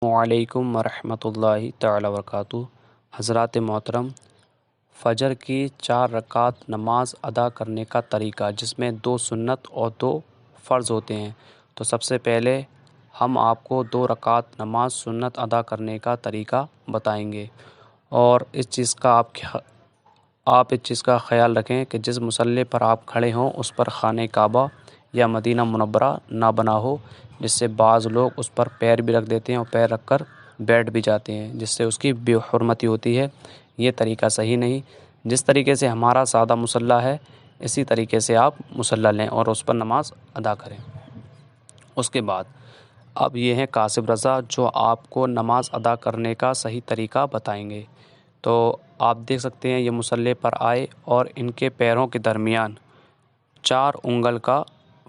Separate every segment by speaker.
Speaker 1: وعلیکم ورحمۃ اللہ تعالی وبرکاتہ۔ حضرات محترم، فجر کی 4 رکعت نماز ادا کرنے کا طریقہ، جس میں 2 سنت اور 2 فرض ہوتے ہیں۔ تو سب سے پہلے ہم آپ کو 2 رکعت نماز سنت ادا کرنے کا طریقہ بتائیں گے، اور اس چیز کا خیال رکھیں کہ جس مصلی پر آپ کھڑے ہوں اس پر خانہ کعبہ یا مدینہ منورہ نہ بنا ہو، جس سے بعض لوگ اس پر پیر بھی رکھ دیتے ہیں اور پیر رکھ کر بیٹھ بھی جاتے ہیں، جس سے اس کی بے حرمتی ہوتی ہے۔ یہ طریقہ صحیح نہیں۔ جس طریقے سے ہمارا سادہ مصلی ہے، اسی طریقے سے آپ مصلی لیں اور اس پر نماز ادا کریں۔ اس کے بعد اب یہ ہیں قاسم رضا، جو آپ کو نماز ادا کرنے کا صحیح طریقہ بتائیں گے۔ تو آپ دیکھ سکتے ہیں یہ مصلی پر آئے اور ان کے پیروں کے درمیان 4 انگل کا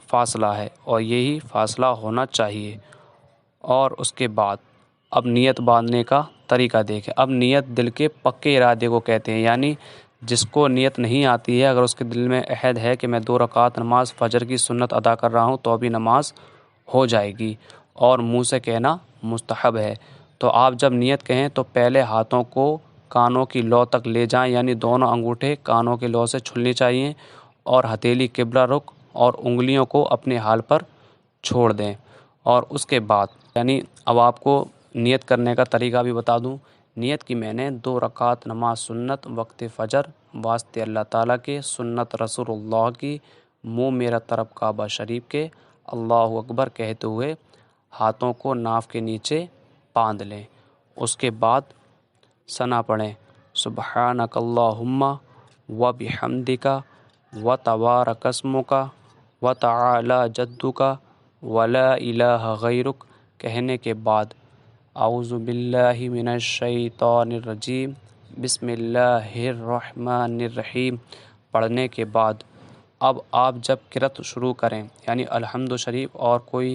Speaker 1: فاصلہ ہے، اور یہی فاصلہ ہونا چاہیے۔ اور اس کے بعد اب نیت باندھنے کا طریقہ دیکھیں۔ اب نیت دل کے پکے ارادے کو کہتے ہیں، یعنی جس کو نیت نہیں آتی ہے، اگر اس کے دل میں عہد ہے کہ میں 2 رکعت نماز فجر کی سنت ادا کر رہا ہوں، تو ابھی نماز ہو جائے گی، اور منہ سے کہنا مستحب ہے۔ تو آپ جب نیت کہیں تو پہلے ہاتھوں کو کانوں کی لو تک لے جائیں، یعنی دونوں انگوٹھے کانوں کی لو سے چھلنی چاہیے، اور ہتھیلی قبلہ رخ اور انگلیوں کو اپنے حال پر چھوڑ دیں۔ اور اس کے بعد یعنی اب آپ کو نیت کرنے کا طریقہ بھی بتا دوں۔ نیت کی میں نے 2 رکعت نماز سنت وقت فجر واسطے اللہ تعالیٰ کے، سنت رسول اللہ کی، منہ میرا طرف کعبہ شریف کے، اللہ اکبر کہتے ہوئے ہاتھوں کو ناف کے نیچے باندھ لیں۔ اس کے بعد ثنا پڑھیں، سبحانک اللہم و بحمدک و تبارک اسمک و تعالی جدک ولا الہ غیرک۔ کہنے کے بعد اعوذ باللہ من الشیطان الرجیم بسم اللہ الرحمن الرحیم پڑھنے کے بعد اب آپ جب قرأت شروع کریں، یعنی الحمد شریف اور کوئی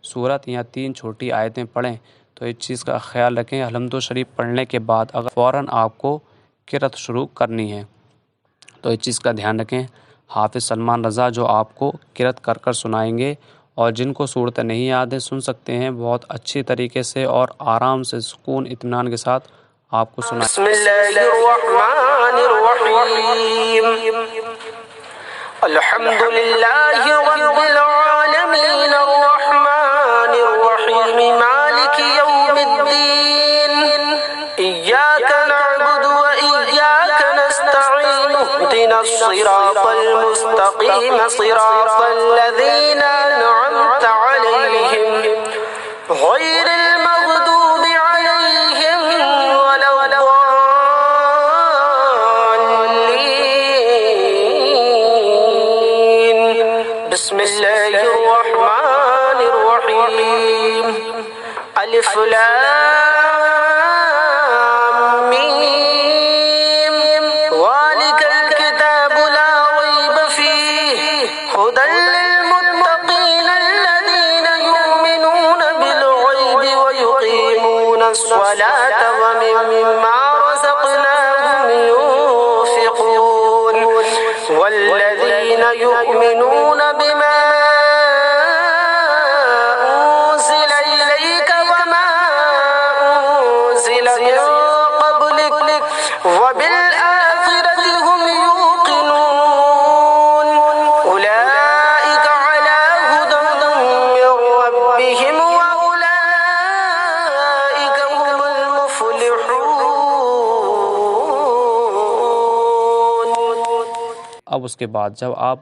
Speaker 1: سورت یا 3 چھوٹی آیتیں پڑھیں، تو اس چیز کا خیال رکھیں الحمد شریف پڑھنے کے بعد اگر فوراً آپ کو قرأت شروع کرنی ہے تو اس چیز کا دھیان رکھیں۔ حافظ سلمان رضا جو آپ کو قرأت کر کر سنائیں گے، اور جن کو صورتیں نہیں یاد ہیں سن سکتے ہیں، بہت اچھی طریقے سے اور آرام سے سکون اطمینان کے ساتھ آپ کو سنائیں۔
Speaker 2: بسم اللہ الرحمن الرحیم الحمد للہ رب العالمین الرحمن الرحیم مالک یوم الدین ایاک نعبد و ایاک نستعین اهدنا الصراط المستقیم صراط الذین انعمت علیہم غیر المغضوب علیہم ولا الضالین۔ بسم اللہ الرحمن الرحیم الف لام میم ذالک الکتاب لا ریب فیہ ھدی للمتقین الذین یؤمنون بالغیب ویقیمون الصلاة ومما رزقناهم ينفقون والذین یؤمنون بما أنزل إليك وما أنزل من قبلك وبالآخرة هم يوقنون أولئك على هدى من ربهم وأولئك هم المفلحون۔
Speaker 1: اب اس کے بعد جب آپ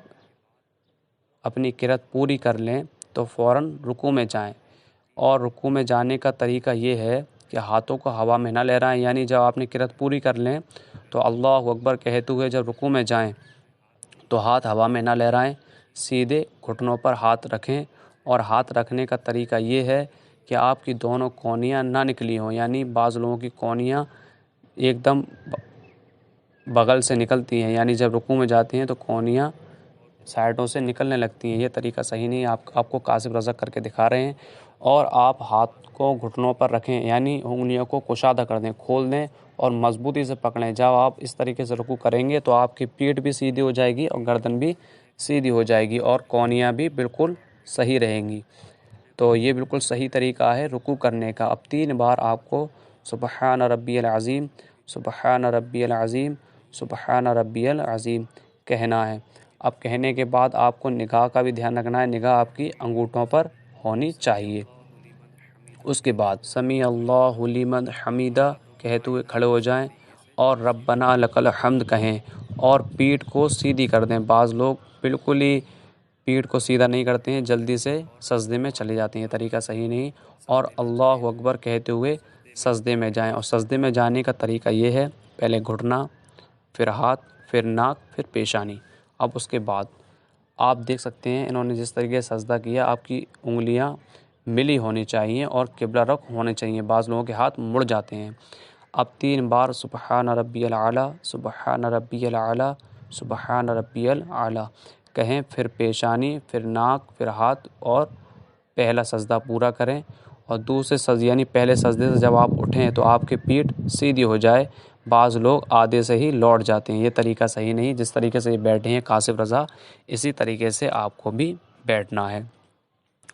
Speaker 1: اپنی قرأت پوری کر لیں تو فوراً رکوع میں جائیں، اور رکوع میں جانے کا طریقہ یہ ہے کہ ہاتھوں کو ہوا میں نہ لہرائیں، یعنی جب آپ نے قرأت پوری کر لیں تو اللہ اکبر کہتے ہوئے جب رکوع میں جائیں تو ہاتھ ہوا میں نہ لہرائیں، سیدھے گھٹنوں پر ہاتھ رکھیں، اور ہاتھ رکھنے کا طریقہ یہ ہے کہ آپ کی دونوں کونیاں نہ نکلی ہوں، یعنی بعض لوگوں کی کونیاں ایک دم بغل سے نکلتی ہیں، یعنی جب رکوع میں جاتی ہیں تو کونیاں سائڈوں سے نکلنے لگتی ہیں۔ یہ طریقہ صحیح نہیں ہے، آپ کو قاسم رضا کر کے دکھا رہے ہیں۔ اور آپ ہاتھ کو گھٹنوں پر رکھیں، یعنی انگلیوں کو کشادہ کر دیں، کھول دیں اور مضبوطی سے پکڑیں۔ جب آپ اس طریقے سے رکوع کریں گے تو آپ کی پیٹھ بھی سیدھی ہو جائے گی اور گردن بھی سیدھی ہو جائے گی، اور کونیاں بھی بالکل صحیح رہیں گی۔ تو یہ بالکل صحیح طریقہ ہے رکوع کرنے کا۔ اب 3 بار آپ کو سبحان ربی العظیم، سبحان ربی العظیم، سبحان ربی العظیم کہنا ہے۔ اب کہنے کے بعد آپ کو نگاہ کا بھی دھیان رکھنا ہے، نگاہ آپ کی انگوٹھوں پر ہونی چاہیے۔ اس کے بعد سمیع اللہ لمن حمیدہ کہتے ہوئے کھڑے ہو جائیں اور ربنا لک الحمد کہیں اور پیٹھ کو سیدھی کر دیں۔ بعض لوگ بالکل ہی پیٹھ کو سیدھا نہیں کرتے ہیں، جلدی سے سجدے میں چلے جاتے ہیں، یہ طریقہ صحیح نہیں۔ اور اللہ اکبر کہتے ہوئے سجدے میں جائیں، اور سجدے میں جانے کا طریقہ یہ ہے، پہلے گھٹنا، پھر ہاتھ، پھر ناک، پھر پیشانی۔ اب اس کے بعد آپ دیکھ سکتے ہیں انہوں نے جس طریقے سے سجدہ کیا، آپ کی انگلیاں ملی ہونی چاہیے اور قبلہ رخ ہونے چاہیے، بعض لوگوں کے ہاتھ مڑ جاتے ہیں۔ اب 3 بار سبحان ربی العلیٰ، سبحان ربی العلیٰ، سبحان ربی العلیٰ کہیں، پھر پیشانی، پھر ناک، پھر ہاتھ، اور پہلا سجدہ پورا کریں۔ اور دوسرے سجدے یعنی پہلے سجدے سے جب آپ اٹھیں تو آپ کی پیٹھ سیدھی ہو جائے، بعض لوگ آدھے سے ہی لوٹ جاتے ہیں، یہ طریقہ صحیح نہیں۔ جس طریقے سے یہ بیٹھے ہیں کاشف رضا، اسی طریقے سے آپ کو بھی بیٹھنا ہے،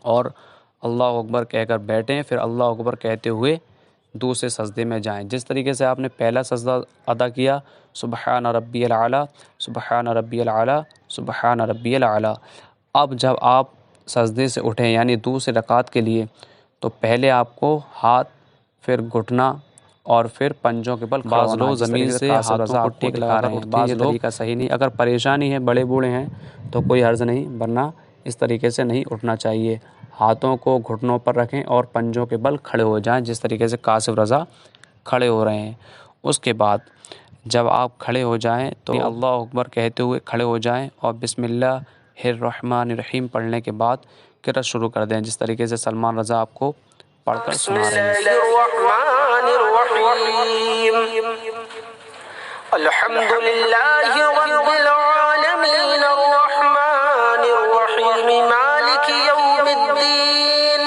Speaker 1: اور اللہ اکبر کہہ کر بیٹھیں، پھر اللہ اکبر کہتے ہوئے دوسرے سجدے میں جائیں۔ جس طریقے سے آپ نے پہلا سجدہ ادا کیا، سبحان ربی العلیٰ، سبحان ربی العلیٰ، سبحان ربی العلیٰ، اب جب آپ سجدے سے اٹھیں یعنی دوسرے رکعت کے لیے، تو پہلے آپ کو ہاتھ، پھر گھٹنا، اور پھر پنجوں کے بل بعض لوگ زمین سے ہاتھوں کو ٹیک لگا رہے ہیں، بعض لوگ طریقہ صحیح نہیں۔ اگر پریشانی ہے، بڑے بوڑھے ہیں تو کوئی حرج نہیں، ورنہ اس طریقے سے نہیں اٹھنا چاہیے۔ ہاتھوں کو گھٹنوں پر رکھیں اور پنجوں کے بل کھڑے ہو جائیں، جس طریقے سے کاشف رضا کھڑے ہو رہے ہیں۔ اس کے بعد جب آپ کھڑے ہو جائیں تو اللہ اکبر کہتے ہوئے کھڑے ہو جائیں اور بسم اللہ الرحمن الرحیم پڑھنے کے بعد قرأت شروع کر دیں، جس طریقے سے سلمان رضا آپ کو پڑھ کر
Speaker 2: بسم
Speaker 1: سنا رہے ہیں۔
Speaker 2: اللہ الرحمن الرحیم الحمد للہ رب العالمین الرحمن الرحیم مالک یوم الدین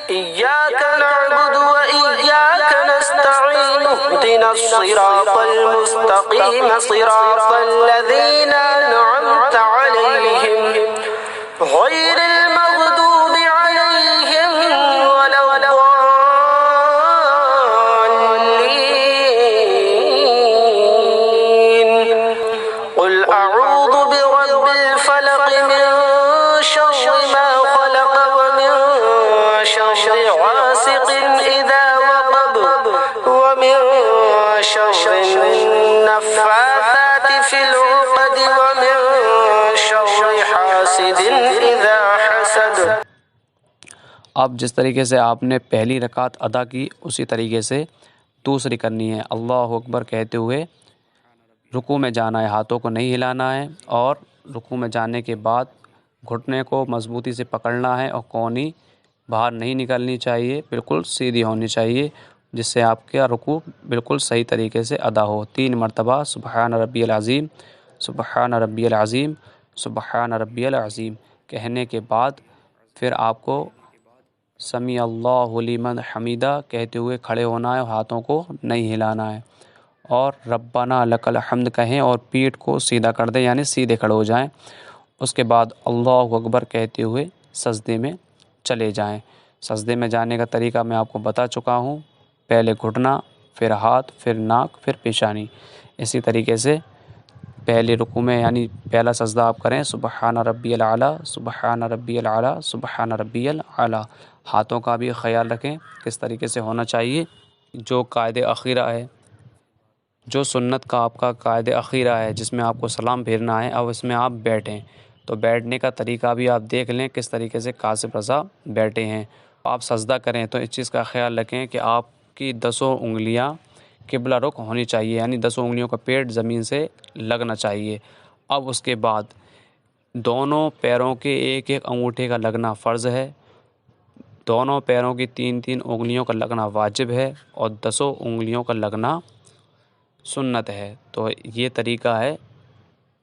Speaker 2: ایاک نعبد و ایاک نستعین اهدنا الصراط المستقیم صراط الذین انعمت علیہم غیر المغضوب علیہم ولا قل أعوذ برب الفلق من شر ما خلق ومن شر غاسق إذا وقب ومن شر النفاثات في العقد ومن شر حاسد إذا حسد۔
Speaker 1: اب جس طریقے سے آپ نے پہلی رکعت ادا کی، اسی طریقے سے دوسری کرنی ہے۔ اللہ اکبر کہتے ہوئے رکوع میں جانا ہے، ہاتھوں کو نہیں ہلانا ہے، اور رکوع میں جانے کے بعد گھٹنے کو مضبوطی سے پکڑنا ہے اور کونی باہر نہیں نکلنی چاہیے، بالکل سیدھی ہونی چاہیے، جس سے آپ کا رکوع بالکل صحیح طریقے سے ادا ہو۔ 3 مرتبہ سبحان ربی العظیم، سبحان ربی العظیم، سبحان ربی العظیم کہنے کے بعد پھر آپ کو سمیع اللہ لمن حمیدہ کہتے ہوئے کھڑے ہونا ہے، ہاتھوں کو نہیں ہلانا ہے، اور ربنا لک الحمد کہیں اور پیٹھ کو سیدھا کر دیں یعنی سیدھے کھڑے ہو جائیں۔ اس کے بعد اللہ اکبر کہتے ہوئے سجدے میں چلے جائیں۔ سجدے میں جانے کا طریقہ میں آپ کو بتا چکا ہوں، پہلے گھٹنا، پھر ہاتھ، پھر ناک، پھر پیشانی۔ اسی طریقے سے پہلے رکوع میں یعنی پہلا سجدہ آپ کریں سبحان ربی العلیٰ، سبحان ربی العلیٰ، سبحان ربی العلیٰ۔ ہاتھوں کا بھی خیال رکھیں کس طریقے سے ہونا چاہیے۔ جو قاعدہ اخیرہ ہے، جو سنت کا آپ کا قاعدہ اخیرہ ہے جس میں آپ کو سلام پھیرنا ہے، اب اس میں آپ بیٹھیں، تو بیٹھنے کا طریقہ بھی آپ دیکھ لیں کس طریقے سے کاشف رضا بیٹھے ہیں۔ آپ سجدہ کریں تو اس چیز کا خیال رکھیں کہ آپ کی 10 انگلیاں قبلہ رخ ہونی چاہیے، یعنی 10 انگلیوں کا پیٹ زمین سے لگنا چاہیے۔ اب اس کے بعد دونوں پیروں کے ایک ایک انگوٹھے کا لگنا فرض ہے، دونوں پیروں کی 3 انگلیوں کا لگنا واجب ہے، اور 10 انگلیوں کا لگنا سنت ہے۔ تو یہ طریقہ ہے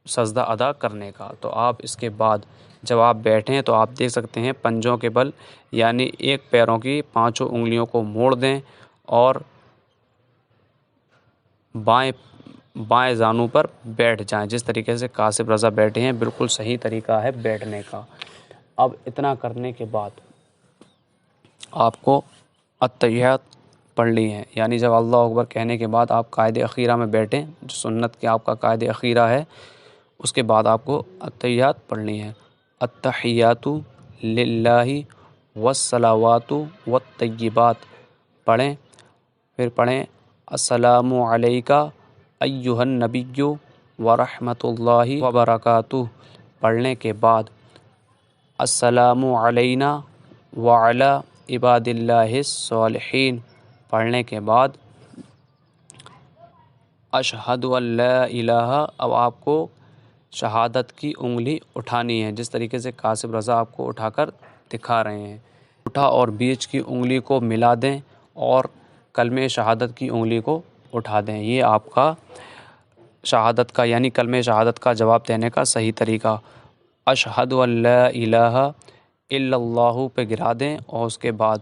Speaker 1: سجدہ ادا کرنے کا۔ تو آپ اس کے بعد جب آپ بیٹھیں تو آپ دیکھ سکتے ہیں پنجوں کے بل یعنی ایک پیروں کی 5 انگلیوں کو موڑ دیں اور بائیں زانو پر بیٹھ جائیں، جس طریقے سے کاشف رضا بیٹھے ہیں، بالکل صحیح طریقہ ہے بیٹھنے کا۔ اب اتنا کرنے کے بعد آپ کو التحیات پڑھنی ہے، یعنی جب اللہ اکبر کہنے کے بعد آپ قاعد اخیرہ میں بیٹھیں، جو سنت کے آپ کا قاعد اخیرہ ہے، اس کے بعد آپ کو التحیات پڑھنی ہے۔ التحیات للہ والصلوات والطیبات پڑھیں، پھر پڑھیں السلام علیکہ ایہا النبی ورحمۃ اللہ وبرکاتہ، پڑھنے کے بعد السلام علینا وعلی عباد اللہ الصالحین، پڑھنے کے بعد اشہد ان لا الہ، اب آپ کو شہادت کی انگلی اٹھانی ہے، جس طریقے سے قاسم رضا آپ کو اٹھا کر دکھا رہے ہیں، اٹھا اور بیچ کی انگلی کو ملا دیں اور کلمہ شہادت کی انگلی کو اٹھا دیں۔ یہ آپ کا شہادت کا یعنی کلمہ شہادت کا جواب دینے کا صحیح طریقہ۔ اشہد ان لا الہ الا اللہ پہ گرا دیں اور اس کے بعد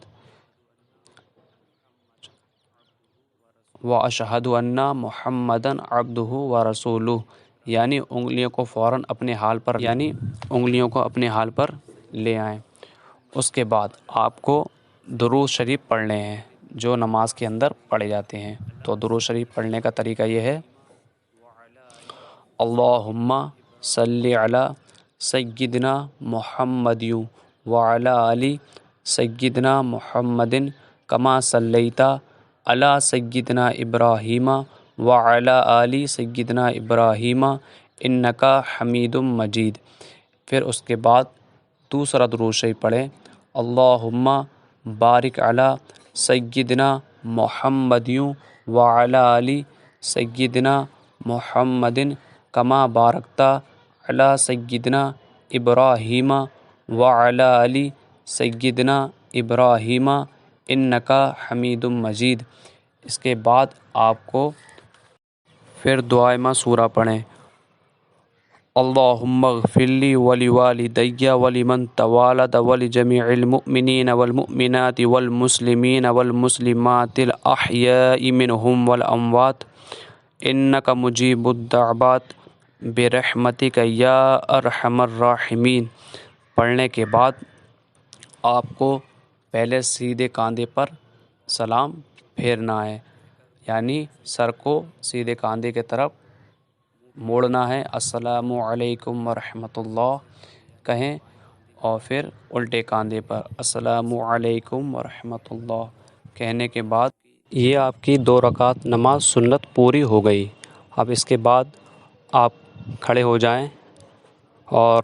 Speaker 1: وَأَشْهَدُ أَنَّ مُحَمَّدًا عَبْدُهُ وَرَسُولُهُ، یعنی انگلیوں کو فوراً اپنے حال پر لے آئیں۔ اس کے بعد آپ کو درود شریف پڑھنے ہیں جو نماز کے اندر پڑھے جاتے ہیں۔ تو درود شریف پڑھنے کا طریقہ یہ ہے: اللہم صلی علی سیدنا محمد وعلی آل سیدنا محمد کما صلیت علی سیدنا ابراہیم وعلی آل سیدنا ابراہیم انکا حمید مجید۔ پھر اس کے بعد دوسرا درود شریف پڑھیں: اللہم بارک علی سیدنا محمد وعلی آل سیدنا محمد کما بارکت علی سیدنا ابراہیم وعلی آل سیدنا ابراہیم انکا حمید مجید۔ اس کے بعد آپ کو پھر دعائے مأثورہ پڑھیں: اللہم اغفر لی ولوالدی ولمن تولد ولجمیع المؤمنین والمؤمنات والمسلمین والمسلمات الاحیاء منہم والاموات انک مجیب الدعوات برحمتک یا ارحم الراحمین۔ پڑھنے کے بعد آپ کو پہلے سیدھے کاندھے پر سلام پھیرنا ہے، یعنی سر کو سیدھے کاندھے کی طرف موڑنا ہے، السلام علیکم ورحمۃ اللہ کہیں، اور پھر الٹے کاندھے پر السلام علیکم ورحمۃ اللہ کہنے کے بعد یہ آپ کی 2 رکعت نماز سنت پوری ہو گئی۔ اب اس کے بعد آپ کھڑے ہو جائیں اور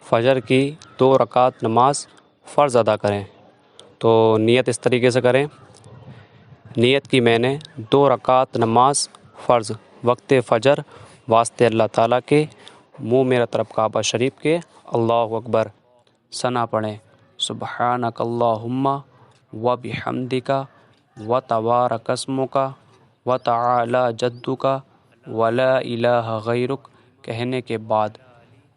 Speaker 1: فجر کی 2 رکعت نماز فرض ادا کریں۔ تو نیت اس طریقے سے کریں: نیت کی میں نے 2 رکعت نماز فرض وقت فجر واسطے اللہ تعالیٰ کے، منہ میرا طرف کعبہ شریف کے، اللہ اکبر، ثنا پڑھیں: سبحانک اللہم وبحمدک وتبارک اسمک وتعالی جدک ولا الہ غیرک کہنے کے بعد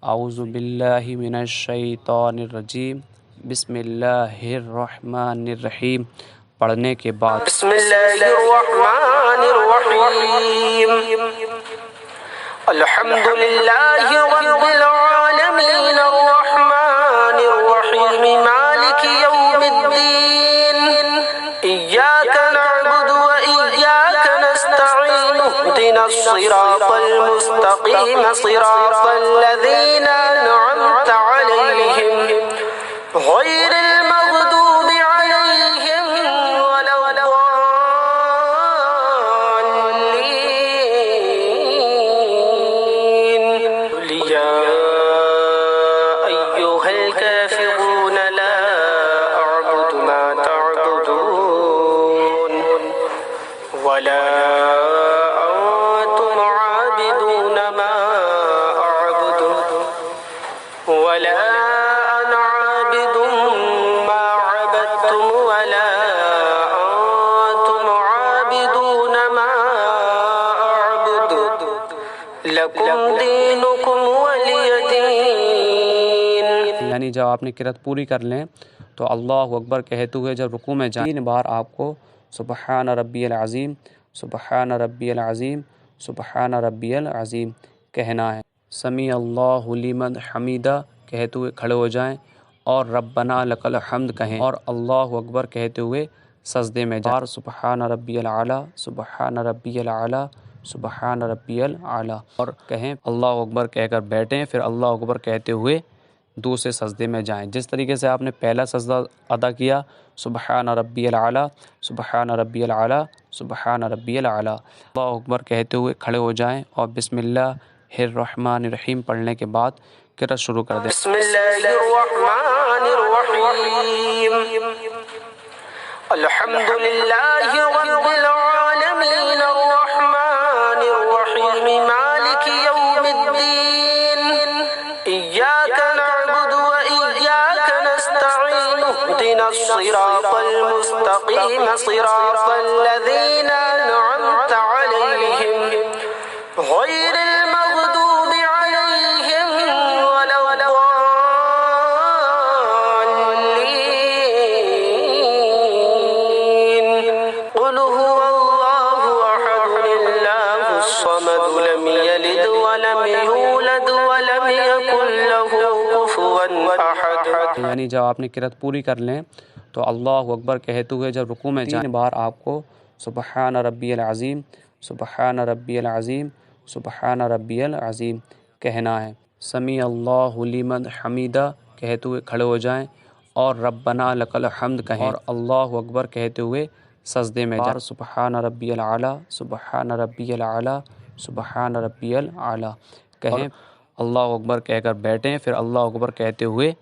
Speaker 1: اعوذ باللہ من الشیطان الرجیم بسم اللہ الرحمن الرحیم پڑھنے کے بعد
Speaker 2: بسم اللہ الرحمن الرحیم الحمد للہ رب العالمین الرحمن الرحیم مالک یوم الدین ایاک نعبد و ایاک نستعین اهدنا الصراط المستقیم صراط الذین انعمت علیہم غیر المغضوب علیہم ولا الضالین یا ایہا الکافرون لا اعبد ما تعبدون ولا انتم عابدون ما اعبد ولا انا عابد ما عبدتم ولا انتم عابدون ما اعبد لکم دینکم ولی دین۔
Speaker 1: یعنی جب آپ نے قرأت پوری کر لیں تو اللہ اکبر کہتے ہوئے جب رکوع میں جائیں 3 بار آپ کو سبحان ربی العظیم، سبحان ربی العظیم، سبحان ربی العظیم کہنا ہے۔ سمیع اللہ لمن حمیدہ کہتے ہوئے کھڑے ہو جائیں، اور ربنا لکل حمد کہیں اور اللہ اکبر کہتے ہوئے سجدے میں جائیں. سبحان ربی العلیٰ، سبحان ربی العلیٰ، سبحان ربی العلیٰ اور کہیں. اللہ اکبر کہہ کر بیٹھیں، پھر اللہ اکبر کہتے ہوئے دوسرے سجدے میں جائیں. جس طریقے سے آپ نے پہلا سجدہ ادا کیا سبحان ربی العلیٰ، سبحان ربی العلیٰ، سبحان ربی العلیٰ، اللہ اکبر کہتے ہوئے کھڑے ہو جائیں اور بسم اللہ الرحمن الرحیم پڑھنے کے بعد قرأت شروع کر دیں.
Speaker 2: بسم اللہ الرحمن الرحیم الحمد للہ رب العالمین الرحمن الرحیم مالک یوم الدین ایاک نعبد و ایاک نستعین اهدنا الصراط المستقیم صراط الذین انعمت علیہم غیر المغضوب علیہم ولا الضالین قل هو اللہ احد اللہ الصمد لم یلد ولم یولد ولم یکن له کفوا احد.
Speaker 1: یعنی جب آپ نے قرأت پوری کر لیں تو اللہ اکبر کہتے ہوئے جب رکوع میں جائیں 3 بار آپ کو سبحان ربی العظیم، سبحان ربی العظیم، سبحان ربی العظیم کہنا ہے. سمیع اللہ لمن حمیدہ کہتے ہوئے کھڑے ہو جائیں اور ربنا لکل حمد کہیں اور اللہ اکبر کہتے ہوئے سجدے میں جائیں. سبحان ربی العلیٰ، سبحان ربی العلیٰ، سبحان ربی العلیٰ کہیں. اللہ اکبر کہہ کر بیٹھیں، پھر اللہ اکبر کہتے ہوئے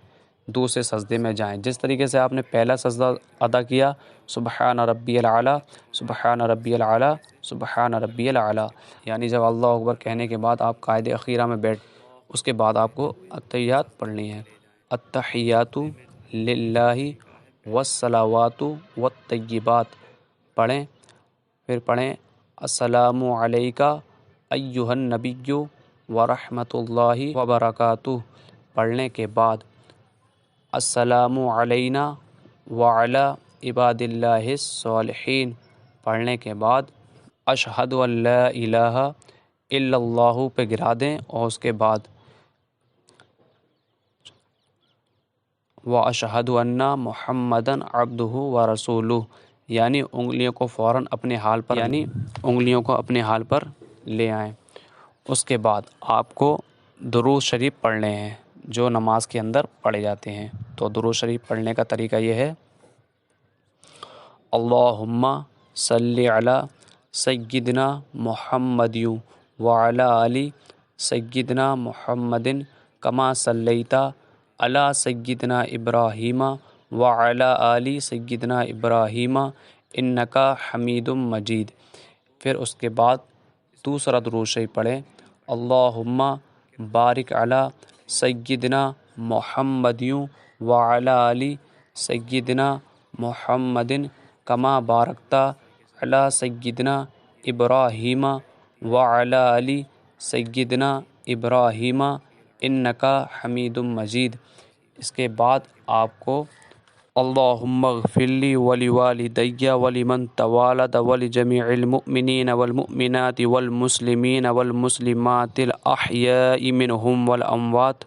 Speaker 1: دوسرے سجدے میں جائیں. جس طریقے سے آپ نے پہلا سجدہ ادا کیا سبحان ربی العلیٰ، سبحان ربی العلیٰ، سبحان ربی العلیٰ، یعنی جب اللہ اکبر کہنے کے بعد آپ قاعدہ اخیرہ میں بیٹھ اس کے بعد آپ کو التحیات پڑھنی ہے. التحیات للہ والصلوات والطیبات پڑھیں. پھر پڑھیں السلام علیکہ ایہا النبی ورحمۃ اللہ وبرکاتہ. پڑھنے کے بعد السلام علینا وعلی عباد اللہ الصالحین. پڑھنے کے بعد اشہد ان لا الہ الا اللہ پہ گرا دیں اور اس کے بعد واشہد ان محمدً عبدہ ورسولہ، یعنی انگلیوں کو فوراً اپنے حال پر لے آئیں. اس کے بعد آپ کو درود شریف پڑھنے ہیں جو نماز کے اندر پڑھے جاتے ہیں. تو درود شریف پڑھنے کا طریقہ یہ ہے اللہم صلی علی سیدنا محمد وعلی آل سیدنا محمد کما صلیت علی سیدنا ابراہیم وعلی آل سیدنا ابراہیم انک حمید مجید. پھر اس کے بعد دوسرا درود شریف پڑھیں اللہم بارک علی سیدنا محمد وعلی آل سیدنا محمد کما بارکت علی سیدنا ابراہیم وعلی آل سیدنا ابراہیم انک حمید مجید. اس کے بعد آپ کو اللہم اغفر لی ولوالدی ولمن توالد ولجمیع المؤمنین والمؤمنات والمسلمین والمسلمات الاحیاء منہم والاموات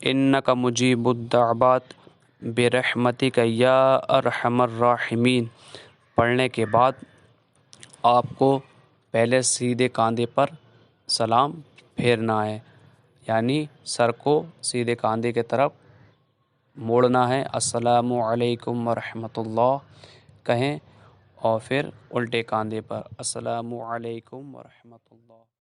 Speaker 1: انک مجیب الدعوات برحمتک یا ارحم الراحمین. پڑھنے کے بعد آپ کو پہلے سیدھے کاندھے پر سلام پھیرنا ہے، یعنی سر کو سیدھے کاندھے کی طرف موڑنا ہے. السلام علیکم ورحمۃ اللہ کہیں اور پھر الٹے کاندھے پر السلام علیکم ورحمۃ اللہ.